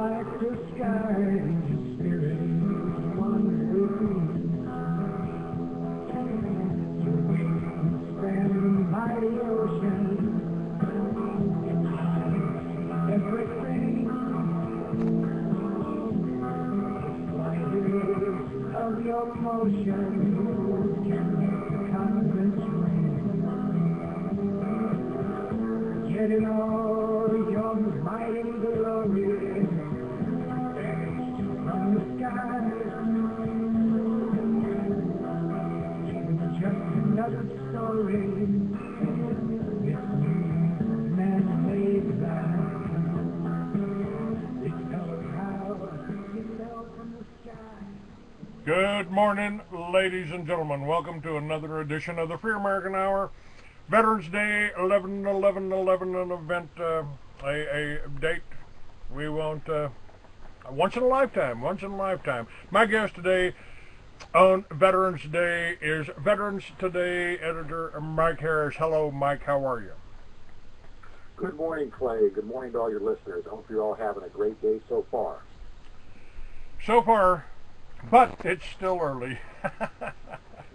like the sky, your spirit is one with me. Your wings span the mighty ocean. Everything of your motion can make the continents ring. Yet in all your mighty glory, vanished from the skies. It's just another story. It's man-made life. Good morning, ladies and gentlemen. Welcome to another edition of the Free American Hour. Veterans Day, 11/11/11, an event, a date we won't, once in a lifetime. My guest today on Veterans Day is Veterans Today editor MikeHarris. Hello, Mike. How are you? Good morning, Clay. Good morning to all your listeners. I hope you're all having a great day so far. But it's still early.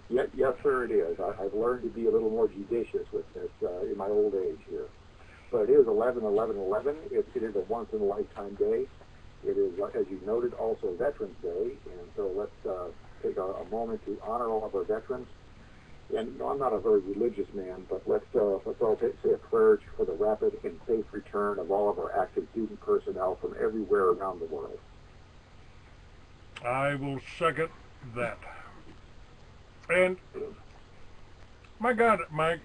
Yes, sir, it is. I've learned to be a little more judicious with this in my old age here. But it is 11/11/11. It is a once-in-a-lifetime day. It is, as you noted, also Veterans Day. And so let's take a moment to honor all of our veterans. And you know, I'm not a very religious man, but let's all say a prayer for the rapid and safe return of all of our active duty personnel from everywhere around the world. I will second that. And my God, Mike,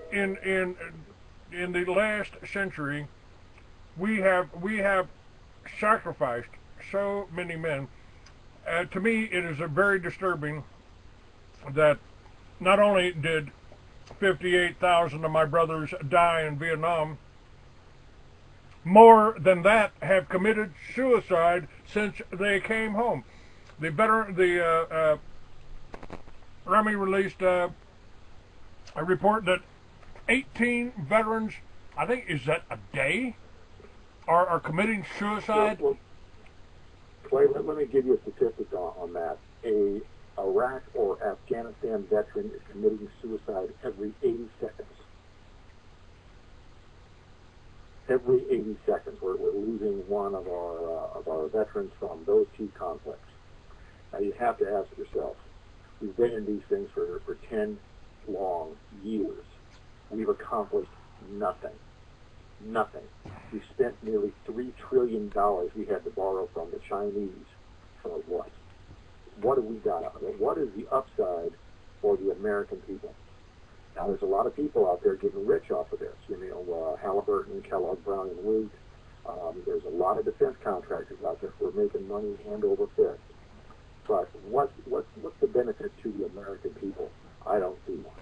in the last century, we have sacrificed so many men. To me, it is very disturbing that not only did 58,000 of my brothers die in Vietnam, more than that have committed suicide since they came home. The Army released a report that 18 veterans, I think, is that a day, are committing suicide. Well, Clay, let me give you a statistic on that. A Iraq or Afghanistan veteran is committing suicide every 80 seconds. Every 80 seconds, we're losing one of our veterans from those two conflicts. Now you have to ask yourself, we've been in these things for 10 long years. We've accomplished nothing. Nothing. We spent nearly $3 trillion we had to borrow from the Chinese for what? What have we got out of it? What is the upside for the American people? Now, there's a lot of people out there getting rich off of this. You know, Halliburton, Kellogg, Brown and Root. There's a lot of defense contractors out there who are making money hand over fist. But what's the benefit to the American people? I don't see one.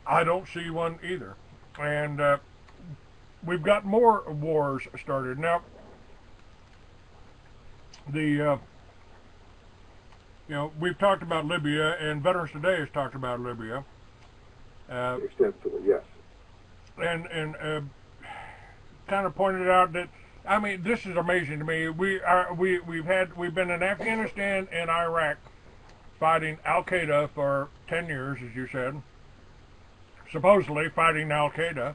I don't see one either. And we've got more wars started. Now, we've talked about Libya, and Veterans Today has talked about Libya. Extensively, yes. And kind of pointed out that, I mean, this is amazing to me. We've been in Afghanistan and Iraq fighting Al Qaeda for 10 years, as you said. Supposedly fighting Al Qaeda.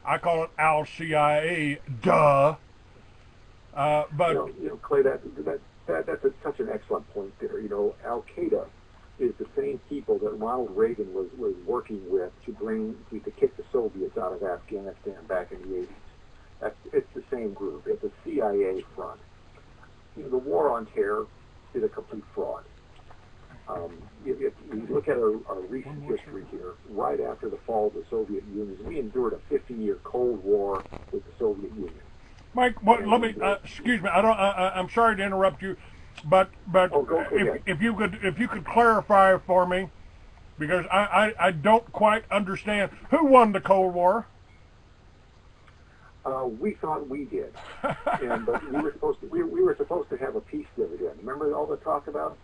I call it Al CIA. Duh. But Clay, that's such an excellent point there. You know, Al Qaeda is the same people that Ronald Reagan was working with to kick the Soviets out of Afghanistan back in the 80s. It's the same group. It's a CIA front. You know, the war on terror is a complete fraud. If we look at our recent history here, right after the fall of the Soviet Union, we endured a 50-year Cold War with the Soviet Union. Mike, let me excuse me. I'm sorry to interrupt you, but if you could clarify for me, because I don't quite understand who won the Cold War. We thought we did, but we were supposed to have a peace dividend. Remember all the talk about?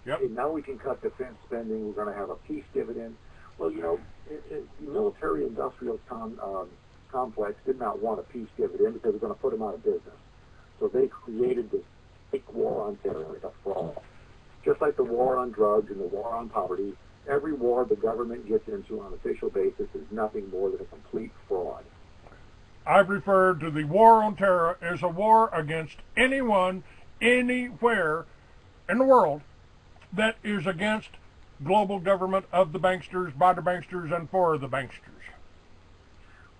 Yep. And now we can cut defense spending. We're going to have a peace dividend. Well, you know, military-industrial complex did not want a peace dividend because it was going to put them out of business. So they created this fake war on terror, a fraud. Just like the war on drugs and the war on poverty, every war the government gets into on an official basis is nothing more than a complete fraud. I've referred to the war on terror as a war against anyone, anywhere in the world that is against global government of the banksters, by the banksters, and for the banksters.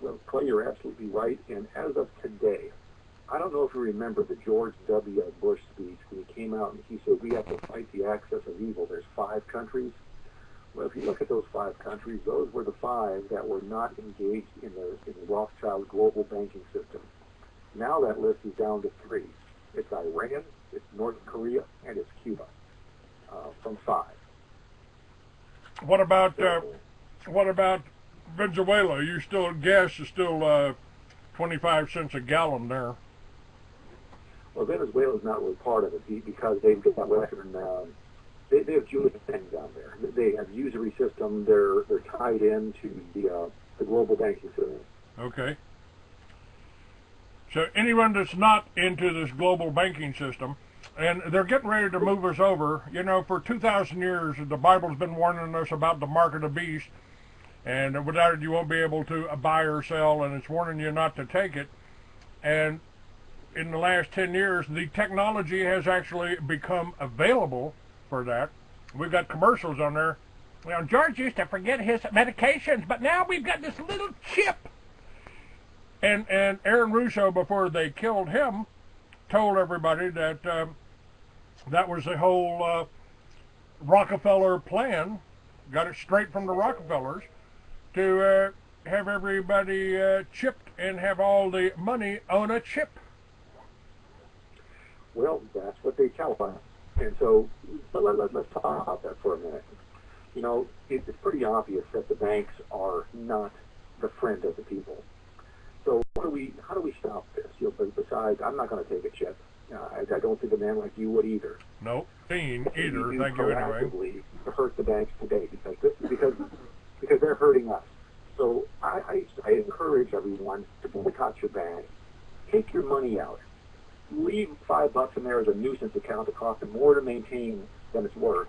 Well, Clay, you're absolutely right. And as of today, I don't know if you remember the George W. Bush speech when he came out and he said, we have to fight the axis of evil. There's 5 countries. Well, if you look at those 5 countries, those were the 5 that were not engaged in the Rothschild global banking system. Now that list is down to 3. It's Iran, it's North Korea, and it's Cuba, from 5. What about Venezuela? Gas is still 25 cents a gallon there. Well, Venezuela is not really part of it because they've got Western. They have Jewish things down there. They have usury system. They're tied into the global banking system. Okay. So anyone that's not into this global banking system, and they're getting ready to move us over. You know, for 2,000 years, the Bible's been warning us about the mark of the beast, and without it you won't be able to buy or sell, and it's warning you not to take it. And in the last 10 years, the technology has actually become available for that. We've got commercials on there. Well, George used to forget his medications, but now we've got this little chip. And Aaron Russo, before they killed him, told everybody that that was the whole Rockefeller plan, got it straight from the Rockefellers, to have everybody chipped and have all the money on a chip. Well, that's what they tell us. And so let's talk about that for a minute. You know, it's pretty obvious that the banks are not the friend of the people. So how do we stop this? You know, besides, I'm not going to take a chip. I don't think a man like you would either. No, either. Thank you anyway. Proactively to hurt the banks today because they're hurting us. So I encourage everyone to boycott your bank. Take your money out. Leave $5 in there as a nuisance account that costs them more to maintain than it's worth.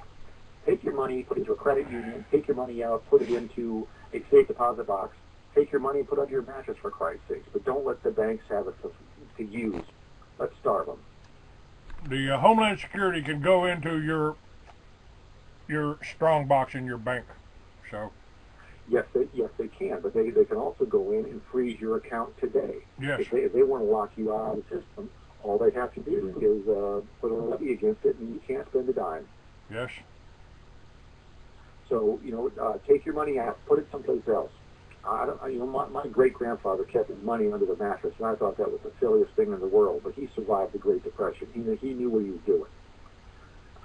Take your money, put it into a credit union. Take your money out, put it into a safe deposit box. Take your money and put it under your mattress, for Christ's sake. But don't let the banks have it to use. Let's starve them. The Homeland Security can go into your strong box in your bank. So. Yes, they can, but they can also go in and freeze your account today. Yes. If they want to lock you out of the system, all they have to do is put a levy against it, and you can't spend a dime. Yes. So, you know, take your money out, put it someplace else. My great-grandfather kept his money under the mattress, and I thought that was the silliest thing in the world, but he survived the Great Depression. He knew what he was doing.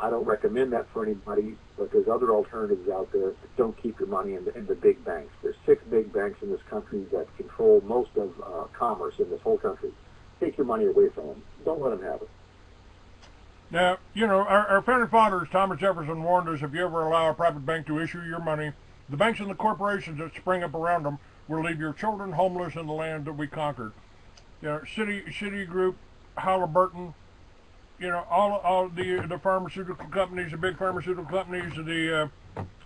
I don't recommend that for anybody, but there's other alternatives out there. Don't keep your money in the big banks. There's 6 big banks in this country that control most of commerce in this whole country. Take your money away from them. Don't let them have it. Now, you know, our founding fathers, Thomas Jefferson, warned us, if you ever allow a private bank to issue your money, the banks and the corporations that spring up around them will leave your children homeless in the land that we conquered. You know, Citigroup, Halliburton, you know, all the pharmaceutical companies, the big pharmaceutical companies, the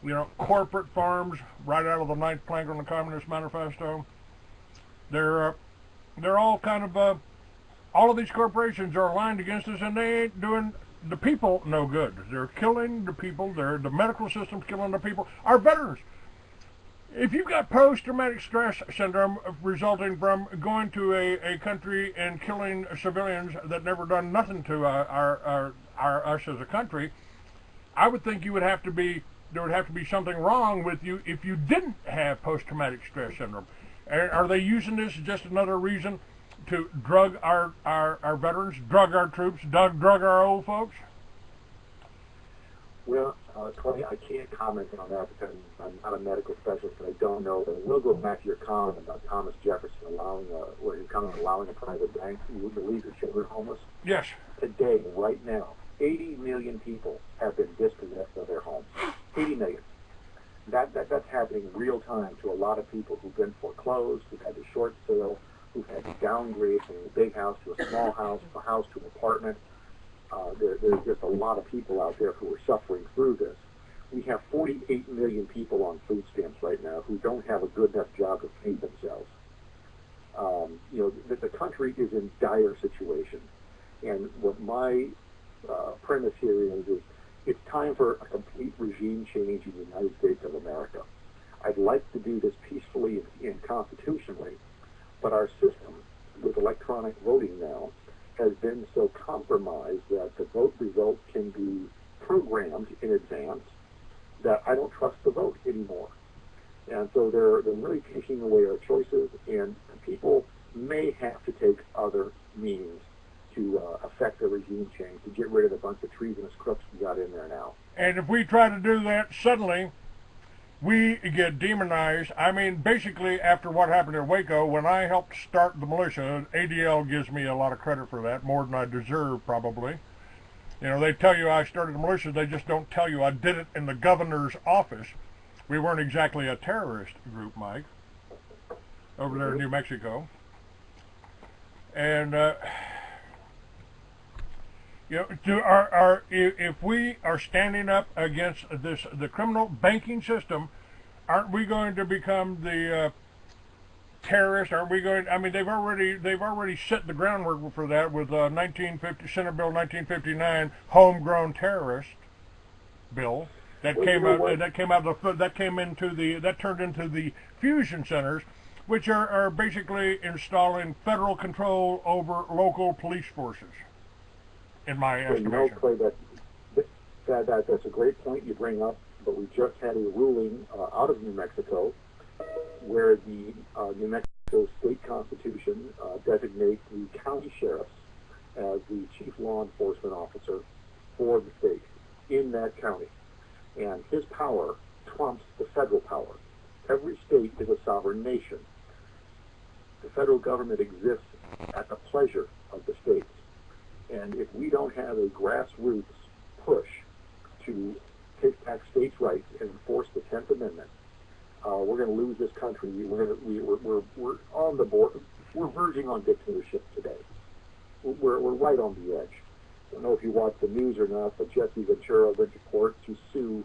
you know, corporate farms, right out of the 9th plank on the Communist Manifesto. They're all kind of all of these corporations are aligned against us, and they ain't doing the people no good. They're killing the people. The medical system's killing the people. Our veterans. If you've got post-traumatic stress syndrome resulting from going to a country and killing civilians that never done nothing to us as a country, I would think there would have to be something wrong with you if you didn't have post-traumatic stress syndrome. Are they using this as just another reason to drug our veterans, drug our troops, drug our old folks? Well, Clay, I can't comment on that because I'm not a medical specialist, and I don't know. But we'll go back to your comment about Thomas Jefferson allowing a private bank to leave your children homeless. Yes. Today, right now, 80 million people have been dispossessed of their homes. 80 million. That's happening real time to a lot of people who've been foreclosed, who've had to short sale, who've had to downgrade from a big house to a small house, a house to an apartment. There's just a lot of people out there who are suffering through this. We have 48 million people on food stamps right now who don't have a good enough job to feed themselves. The country is in dire situation. And what my premise here is it's time for a complete regime change in the United States of America. I'd like to do this peacefully and constitutionally, but our system with electronic voting now has been so compromised that the vote results can be programmed in advance that I don't trust the vote anymore. And so they're really taking away our choices, and people may have to take other means to affect the regime change, to get rid of the bunch of treasonous crooks we got in there now. And if we try to do that, suddenly we get demonized. I mean, basically, after what happened in Waco, when I helped start the militia, ADL gives me a lot of credit for that, more than I deserve, probably. They tell you I started the militia, they just don't tell you I did it in the governor's office. We weren't exactly a terrorist group, Mike, over there in New Mexico. And, if we are standing up against the criminal banking system, aren't we going to become the terrorists? Aren't we going? I mean, they've already set the groundwork for that with Senate Bill 1959, homegrown terrorist bill that turned into the fusion centers, which are basically installing federal control over local police forces. In my estimation. Clay, that's a great point you bring up, but we just had a ruling out of New Mexico where the New Mexico state constitution designates the county sheriffs as the chief law enforcement officer for the state in that county. And his power trumps the federal power. Every state is a sovereign nation. The federal government exists at the pleasure of the states. And if we don't have a grassroots push to take back states' rights and enforce the 10th Amendment, we're going to lose this country. We're on the border. We're verging on dictatorship today. We're right on the edge. I don't know if you watch the news or not, but Jesse Ventura went to court to sue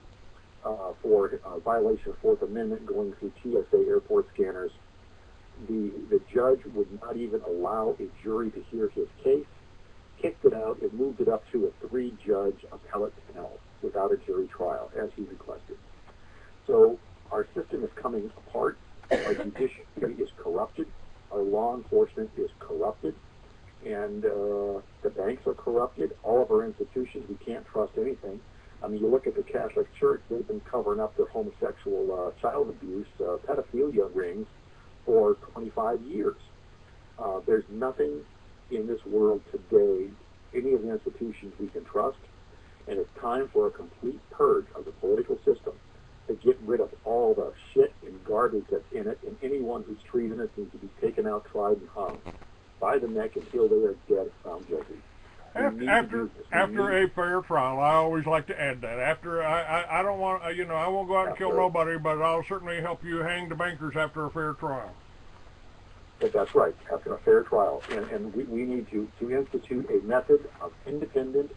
for violation of 4th Amendment going through TSA airport scanners. The judge would not even allow a jury to hear his case. Kicked it out and moved it up to a 3-judge appellate panel without a jury trial, as he requested. So our system is coming apart. Our judiciary is corrupted. Our law enforcement is corrupted. And the banks are corrupted. All of our institutions, we can't trust anything. I mean, you look at the Catholic Church, they've been covering up their homosexual child abuse, pedophilia rings for 25 years. There's nothing in this world today, any of the institutions we can trust, and it's time for a complete purge of the political system to get rid of all the shit and garbage that's in it, and anyone who's treasonous needs to be taken out, tried, and hung by the neck until they are dead, found guilty. After a fair trial, I always like to add that. I don't want, I won't go out and kill nobody, but I'll certainly help you hang the bankers after a fair trial. But that's right, after a fair trial. And we need to institute a method of independent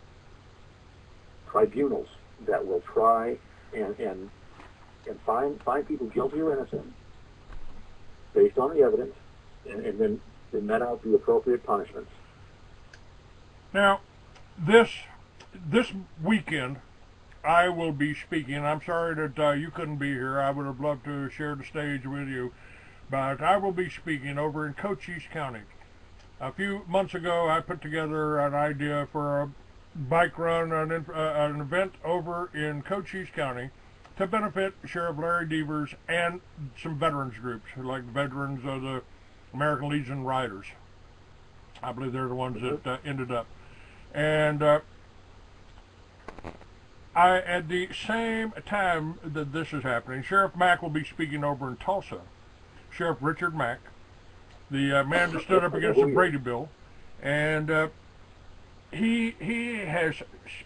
tribunals that will try and find people guilty or innocent based on the evidence and then met out the appropriate punishments. Now, this weekend, I will be speaking. I'm sorry that you couldn't be here. I would have loved to share the stage with you. But I will be speaking over in Cochise County. A few months ago, I put together an idea for a bike run, an event over in Cochise County to benefit Sheriff Larry Devers and some veterans groups, like veterans of the American Legion Riders. I believe they're the ones that ended up. And at the same time that this is happening, Sheriff Mack will be speaking over in Tulsa. Sheriff Richard Mack, the man that stood up against the Brady Bill, and he has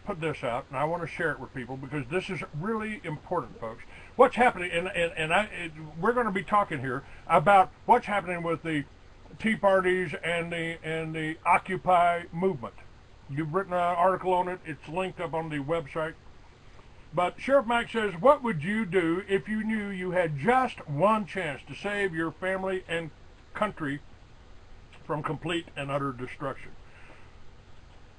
put this out, and I want to share it with people because this is really important, folks. What's happening, we're going to be talking here about what's happening with the Tea Parties and the Occupy movement. You've written an article on it. It's linked up on the website. But Sheriff Mike says, what would you do if you knew you had just one chance to save your family and country from complete and utter destruction?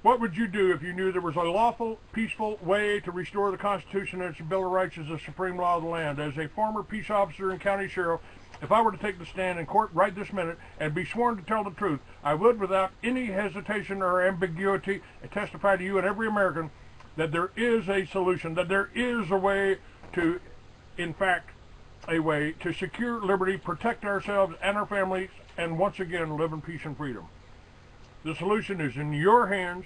What would you do if you knew there was a lawful, peaceful way to restore the Constitution and its Bill of Rights as the supreme law of the land? As a former peace officer and county sheriff, if I were to take the stand in court right this minute and be sworn to tell the truth, I would, without any hesitation or ambiguity, testify to you and every American that there is a solution, that there is a way to, in fact, a way to secure liberty, protect ourselves and our families, and once again live in peace and freedom. The solution is in your hands.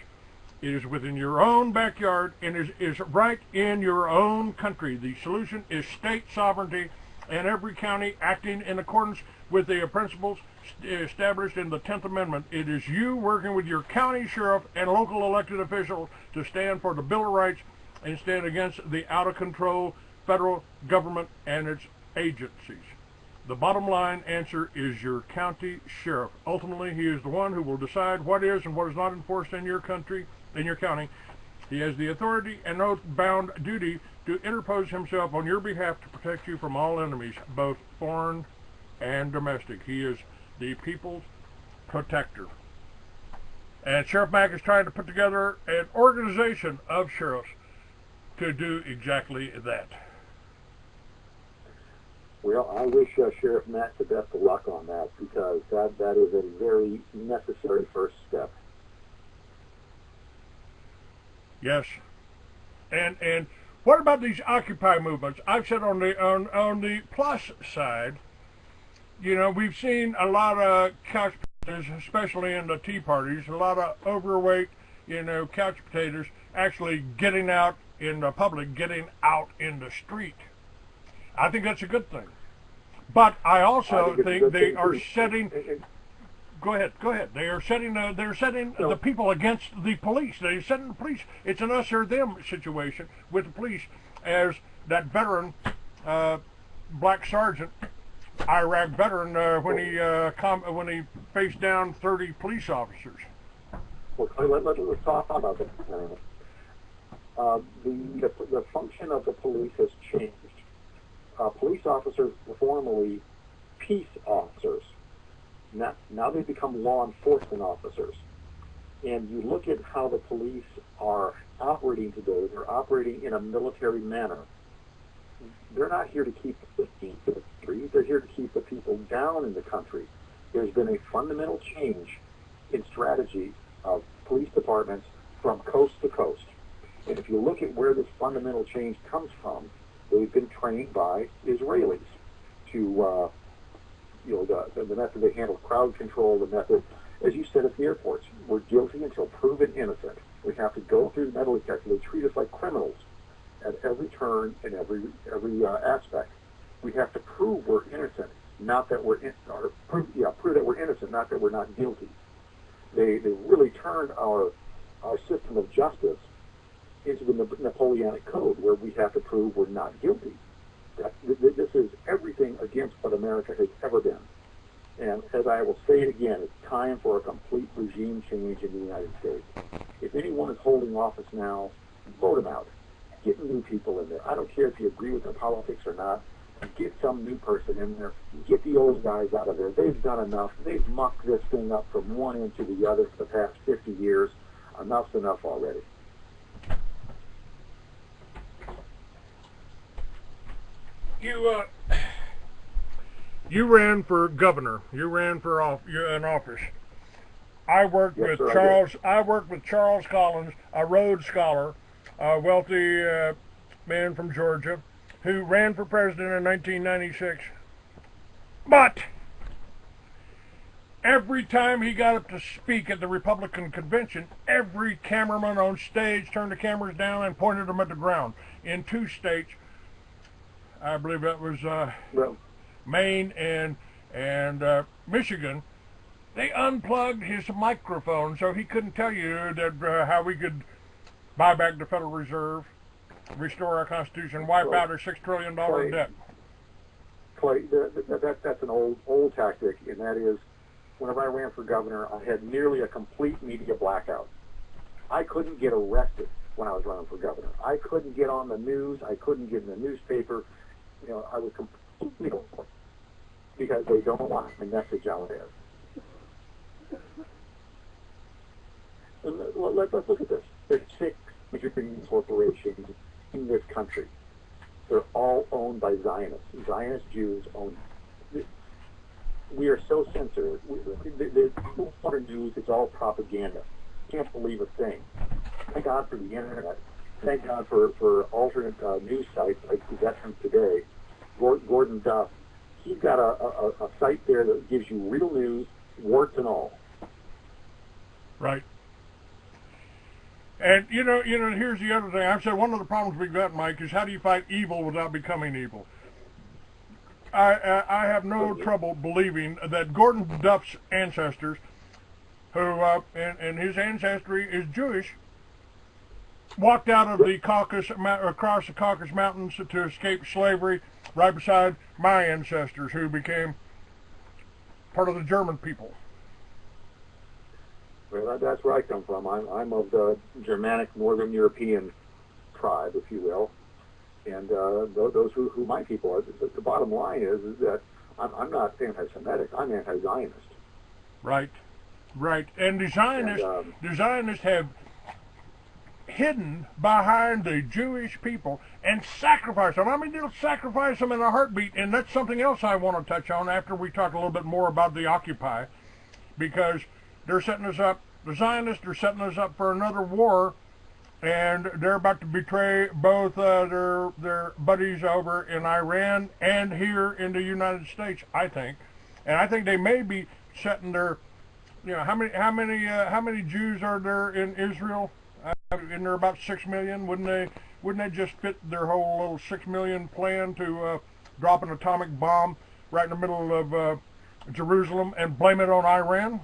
It is within your own backyard and is right in your own country. The solution is state sovereignty and every county acting in accordance with the principles established in the 10th Amendment. It is you working with your county sheriff and local elected officials to stand for the Bill of Rights and stand against the out-of-control federal government and its agencies. The bottom line answer is your county sheriff. Ultimately, he is the one who will decide what is and what is not enforced in your country, in your county. He has the authority and oath-bound duty to interpose himself on your behalf to protect you from all enemies, both foreign and domestic. He is the people's protector. And Sheriff Mack is trying to put together an organization of sheriffs to do exactly that. Well, I wish Sheriff Matt the best of luck on that, because that is a very necessary first step. Yes. And what about these Occupy movements? I've said on the plus side, you know, we've seen a lot of couch potatoes, especially in the Tea Parties, a lot of overweight, you know, couch potatoes actually getting out in the public, getting out in the street. I think that's a good thing. But I also think they are setting... Go ahead. They are setting the people against the police. They're setting the police. It's an us or them situation with the police, as that veteran, black sergeant, Iraq veteran, when he faced down 30 police officers. Well, let's talk about that. The function of the police has changed. Police officers were formerly peace officers. Now they become law enforcement officers. And you look at how the police are operating today. They're operating in a military manner. They're not here to keep the peace of the street. They're here to keep the people down in the country. There's been a fundamental change in strategy of police departments from coast to coast. And if you look at where this fundamental change comes from, they've been trained by Israelis to, the method they handle crowd control, the method, as you said at the airports, we're guilty until proven innocent. We have to go through the metal detector. They treat us like criminals at every turn and every aspect. We have to prove we're innocent, not that we're prove that we're innocent, not that we're not guilty. They really turned our system of justice into the Napoleonic Code, where we have to prove we're not guilty. This is everything against what America has ever been. And as I will say it again, it's time for a complete regime change in the United States. If anyone is holding office now, vote them out. Get new people in there. I don't care if you agree with their politics or not. Get some new person in there. Get the old guys out of there. They've done enough. They've mucked this thing up from one end to the other for the past 50 years. Enough's enough already. You ran for governor. You ran for an office. I worked with Charles Collins, a Rhodes Scholar, a wealthy man from Georgia, who ran for president in 1996. But every time he got up to speak at the Republican convention, every cameraman on stage turned the cameras down and pointed them at the ground. In 2 states, I believe that was Maine and Michigan, They unplugged his microphone so he couldn't tell you that how we could buy back the Federal Reserve, restore our Constitution, wipe out our $6 trillion debt. Clay, that's an old tactic, and that is, whenever I ran for governor, I had nearly a complete media blackout. I couldn't get arrested when I was running for governor. I couldn't get on the news. I couldn't get in the newspaper. You know, I was completely over because they don't want my message out there. And let's look at this. There's 6 major corporations in this country. They're all owned by Zionists. Zionist Jews own it. We are so censored. The modern news is all propaganda. Can't believe a thing. Thank God for the internet. Thank God for alternate news sites like Veterans Today. Gordon Duff, he's got a site there that gives you real news, warts and all. Right. And you know, here's the other thing. I've said one of the problems we've got, Mike, is how do you fight evil without becoming evil? I have no trouble believing that Gordon Duff's ancestors, who and his ancestry is Jewish, walked out of the Caucasus, across the Caucasus Mountains to escape slavery, right beside my ancestors, who became part of the German people. Well, that's where I come from. I'm of the Germanic Northern European tribe, if you will, and those who my people are. The bottom line is that I'm not anti-Semitic. I'm anti-Zionist. Right, right. And the Zionists have hidden behind the Jewish people and sacrificed them. I mean, they'll sacrifice them in a heartbeat, and that's something else I want to touch on after we talk a little bit more about the Occupy, because they're setting us up, the Zionists are setting us up for another war, and they're about to betray both their buddies over in Iran and here in the United States, I think. And I think they may be setting their, you know, how many Jews are there in Israel? And they're about 6 million. Wouldn't they just fit their whole little 6 million plan to drop an atomic bomb right in the middle of Jerusalem and blame it on Iran?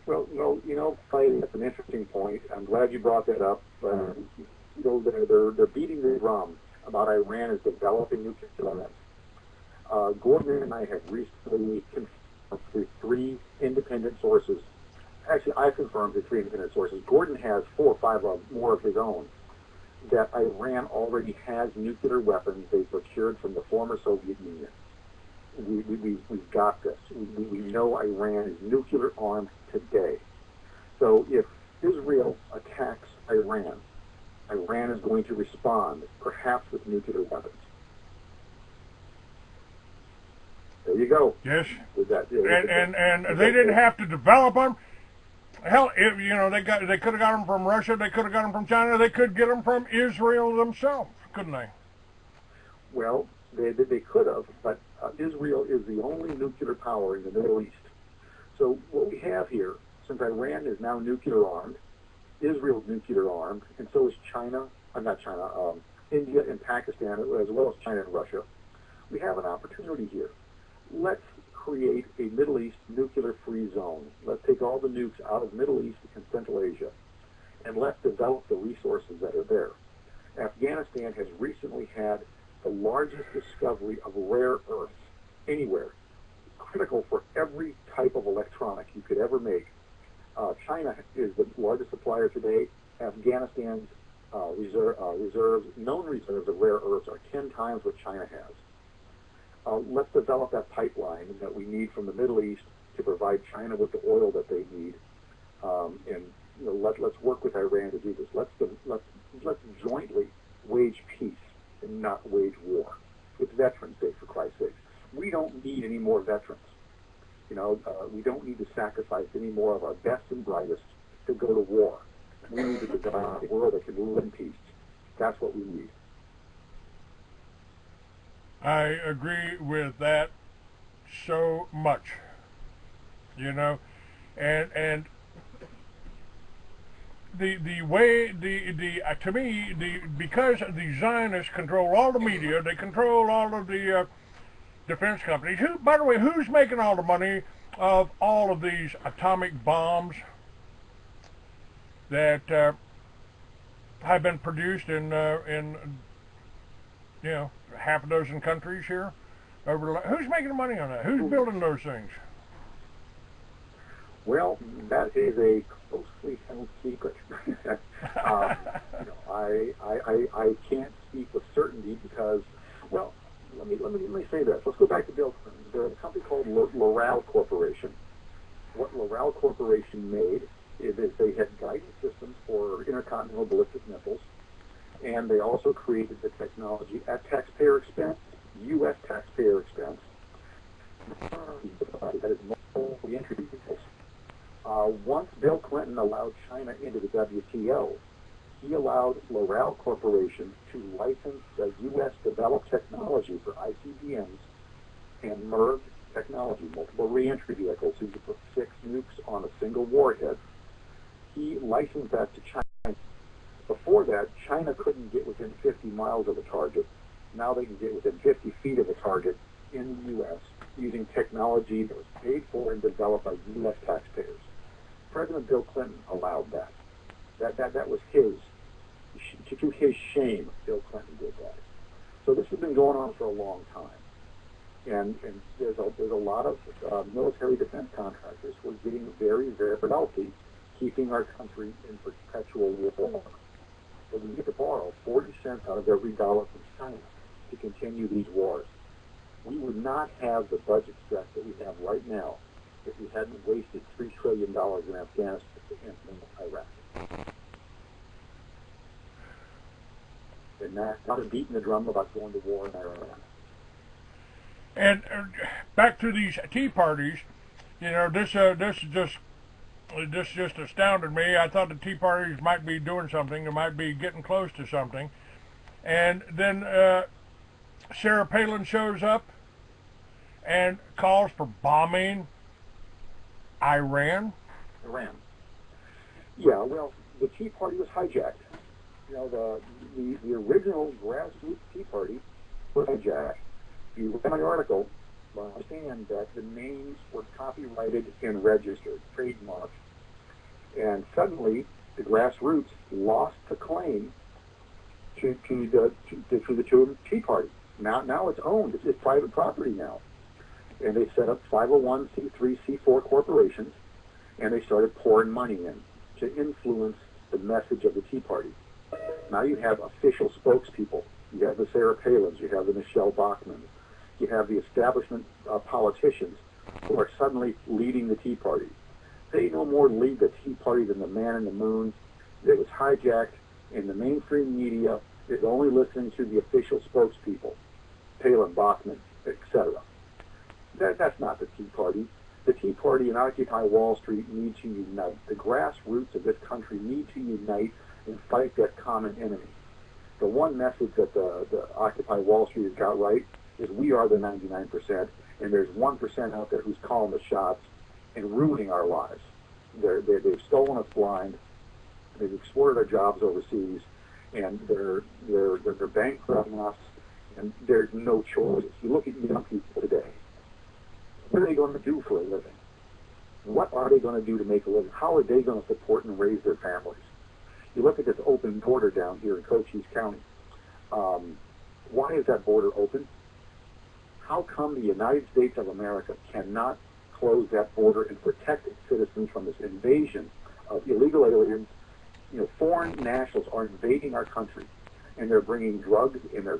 Well, no, you know, that's an interesting point. I'm glad you brought that up. You know, they're beating the drum about Iran as developing nuclear weapons. Gordon and I have recently confirmed through 3 independent sources. Actually, I confirmed through 3 independent sources. Gordon has 4 or 5 more of his own, that Iran already has nuclear weapons they procured from the former Soviet Union. We've got this. We know Iran is nuclear armed today. So if Israel attacks Iran, Iran is going to respond, perhaps with nuclear weapons. There you go. Yes. With that, and they didn't have to develop them. Hell, you know, they could have got them from Russia. They could have got them from China. They could get them from Israel themselves, couldn't they? Well, they could have, but Israel is the only nuclear power in the Middle East. So what we have here, since Iran is now nuclear armed, Israel's nuclear armed, and so is China, not China, India and Pakistan, as well as China and Russia, we have an opportunity here. Let's create a Middle East nuclear-free zone. Let's take all the nukes out of Middle East and Central Asia, and let's develop the resources that are there. Afghanistan has recently had the largest discovery of rare earths anywhere, critical for every type of electronic you could ever make. China is the largest supplier today. Afghanistan's known reserves of rare earths are 10 times what China has. Let's develop that pipeline that we need from the Middle East to provide China with the oil that they need, and you know, let's work with Iran to do this. Let's jointly wage peace and not wage war. It's Veterans Day, for Christ's sake. We don't need any more veterans. You know, we don't need to sacrifice any more of our best and brightest to go to war. We need to develop a world that can live in peace. That's what we need. I agree with that so much. You know, and the way to me because the Zionists control all the media, they control all of the defense companies. Who, by the way, who's making all the money of all of these atomic bombs that have been produced in half a dozen countries here. Who's making the money on that? Who's building those things? Well, that is a closely held secret. I can't speak with certainty because, well, let me say this. Let's go back to Bill Clinton. There's a company called Loral Corporation. What Loral Corporation made is they had guidance systems for intercontinental ballistic missiles, and they also created the technology at taxpayer expense, U.S. taxpayer expense. That is multiple entry vehicles. Once Bill Clinton allowed China into the WTO, he allowed Loral Corporation to license the U.S.-developed technology for ICBMs and MIRV technology, multiple reentry vehicles, so you could put 6 nukes on a single warhead. He licensed that to China. Before that, China couldn't get within 50 miles of the target. Now they can get within 50 feet of the target in the U.S. using technology that was paid for and developed by U.S. taxpayers. President Bill Clinton allowed that. That was his. To his shame, Bill Clinton did that. So this has been going on for a long time. And there's a lot of military defense contractors who are getting very, very wealthy, keeping our country in perpetual war. So we get to borrow 40 cents out of every dollar from China to continue these wars. We would not have the budget stress that we have right now if we hadn't wasted $3 trillion in Afghanistan and Iraq. And not beating the drum about going to war in Iran. And back to these tea parties, this just astounded me. I thought the tea parties might be doing something. They might be getting close to something. And then Sarah Palin shows up and calls for bombing Iran. Yeah, well, the Tea Party was hijacked. The original grassroots Tea Party was hijacked. If you look at my article, you'll understand that the names were copyrighted and registered, trademarked. And suddenly, the grassroots lost the claim to the Tea Party. Now it's owned. It's private property now. And they set up 501c3, C4 corporations, and they started pouring money in to influence the message of the Tea Party. Now you have official spokespeople. You have the Sarah Palins. You have the Michelle Bachmann. You have the establishment politicians who are suddenly leading the Tea Party. They no more lead the Tea Party than the man in the moon. It was hijacked, and the mainstream media is only listening to the official spokespeople, Palin, Bachmann, etc. That's not the Tea Party. The Tea Party and Occupy Wall Street need to unite. The grassroots of this country need to unite and fight that common enemy. The one message that the Occupy Wall Street has got right is we are the 99%, and there's 1% out there who's calling the shots and ruining our lives. They've stolen us blind. They've exported our jobs overseas, and they're bankrupting us, and there's no choice. You look at young people today. What are they going to do for a living? What are they going to do to make a living? How are they going to support and raise their families? You look at this open border down here in Cochise County. Why is that border open? How come the United States of America cannot close that border and protect its citizens from this invasion of illegal aliens? Foreign nationals are invading our country, and they're bringing drugs and they're